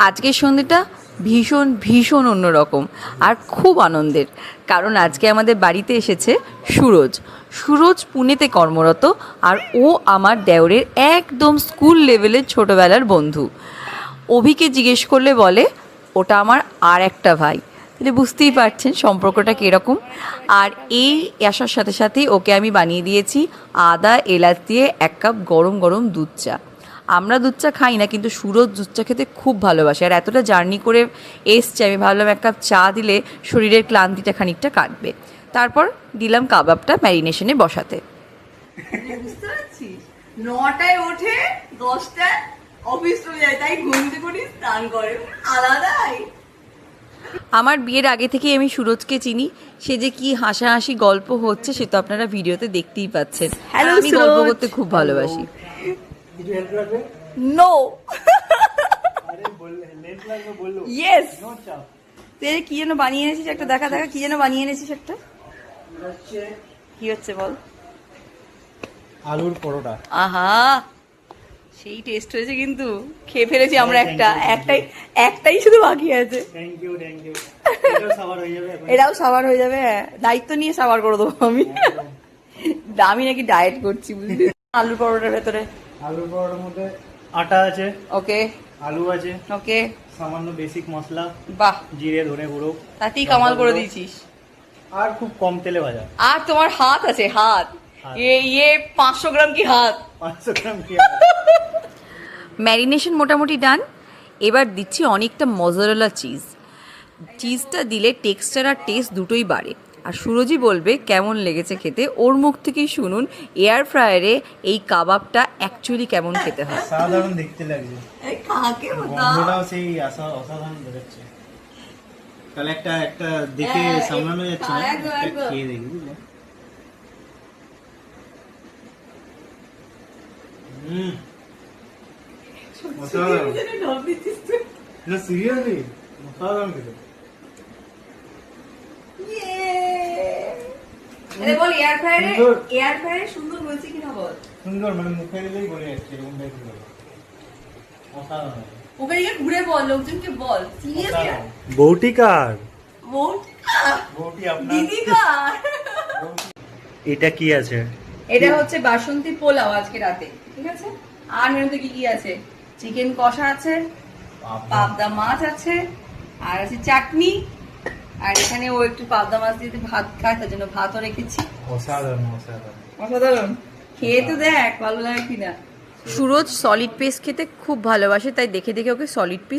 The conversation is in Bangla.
আজকের সন্ধ্যেটা ভীষণ ভীষণ অন্যরকম আর খুব আনন্দের, কারণ আজকে আমাদের বাড়িতে এসেছে সুরজ। সুরজ পুনেতে কর্মরত, আর ও আমার দেওরের একদম স্কুল লেভেলের ছোটোবেলার বন্ধু। অভিকে জিজ্ঞেস করলে বলে ওটা আমার আর একটা ভাই। তাহলে বুঝতেই পারছেন সম্পর্কটা কীরকম। আর এই আসার সাথে সাথেই ওকে আমি বানিয়ে দিয়েছি আদা এলাচ দিয়ে 1 কাপ গরম গরম দুধ চা। আমরা দুধ চা খাই না, কিন্তু সুরজ দুধ চা খেতে খুব ভালোবাসে। আর এতটা জার্নি করে এসছে, আমি ভাবলাম 1 কাপ চা দিলে শরীরের ক্লান্তিটা খানিকটা কাটবে। তারপর দিলাম কাবাবটা ম্যারিনেশনে বসাতে। বুঝতে পারছিস, 9টায় ওঠে 10টায় অফিস চলে যায়, তাই ঘুমতে করি স্নান করে আলাদাই। আমার বিয়ের আগে থেকেই আমি সুরজকে চিনি। সে যে কি হাসাহাসি গল্প হচ্ছে সে তো আপনারা ভিডিওতে দেখতেই পাচ্ছেন। Hello, আমি গল্প সুরজ। করতে খুব ভালোবাসি। নো ইয়েস, তুই কি যেন বানিয়ে এনেছিস একটা, দেখা দেখা কি যেন বানিয়ে এনেছিস একটা, কি হচ্ছে বল? আলুর পরোটা। আহা, সেই টেস্ট হয়েছে, কিন্তু খেয়ে ফেলেছি আমরা। একটাই শুধু বাকি আছে। থ্যাংক ইউ এটাও সাবার হয়ে যাবে এখন। এটাও সাবার হয়ে যাবে, হ্যাঁ, দায়িত্ব নিয়ে সাবার করে দেবো আমি। আমি নাকি ডায়েট করছি, বুঝলি। আলুর পরোটার ভেতরে আলুর পরোটার মধ্যে আটা আছে, ওকে আলু আছে, ওকে, সামান্য বেসিক মশলা, বাহ, জিরে ধনে গুঁড়ো, তাতেই কামাল করে দিয়েছিস। আর খুব কম তেলে ভাজা। আর তোমার হাত আছে, হাত, ইয়ে 500 গ্রাম কি হাত। 500 গ্রাম কি ম্যারিনেশন মোটামুটি ডান। এবার দিচ্ছি অনেকটা মজারেলা চিজ। চিজটা দিলে টেক্সচার আর টেস্ট দুটোই বাড়ে। আর সুরজই বলবে কেমন লেগেছে খেতে, ওর মুখ থেকেই শুনুন এয়ার ফ্রায়ারে এই কাবাবটা অ্যাকচুয়ালি কেমন খেতে হয়। সাধারণ দেখতে লাগছে, এই কাকে গন্ধটাও সেই অসাধারণ বেরোচ্ছে। তাহলে একটা দেখে সামলানো যাচ্ছে না, একদম, একটা একদম। খেয়ে দেখি, বুঝলে। অসাধারণ। না সিরিয়াসলি অসাধারণ খেতে। বল এয়ার ফ্রায়ারে, সুন্দর। এয়ার ফ্রায়ারে সুন্দর হয়েছে কিনা বল। সুন্দর, মানে মুখে দিলেই গলে যাচ্ছে এরকম টাইপের ব্যাপার। অসাধারণ। ওকে গিয়ে ঘুরে বল, লোকজনকে বল সিরিয়াসলি। বউটি কার? বউটি আপনার। দিদি কার? এটা কি আছে? এটা হচ্ছে বাসন্তী পোলাও আজকে রাতে, ঠিক আছে। আর মেনুতে কি কি আছে? চিকেন কষা আছে, পাবদা মাছ আছে, আর আছে চাটনি। আর এখানে ও একটু পাবদা মাছ দিয়ে ভাত খায়, তার জন্য ভাতও রেখেছি। অসাধারণ অসাধারণ। অসাধারণ, খেয়ে তো দেখ ভালো লাগে কিনা। সুরজ সলিড পিস খেতে খুব ভালোবাসে, তাই দেখে দেখে ওকে সলিড পিস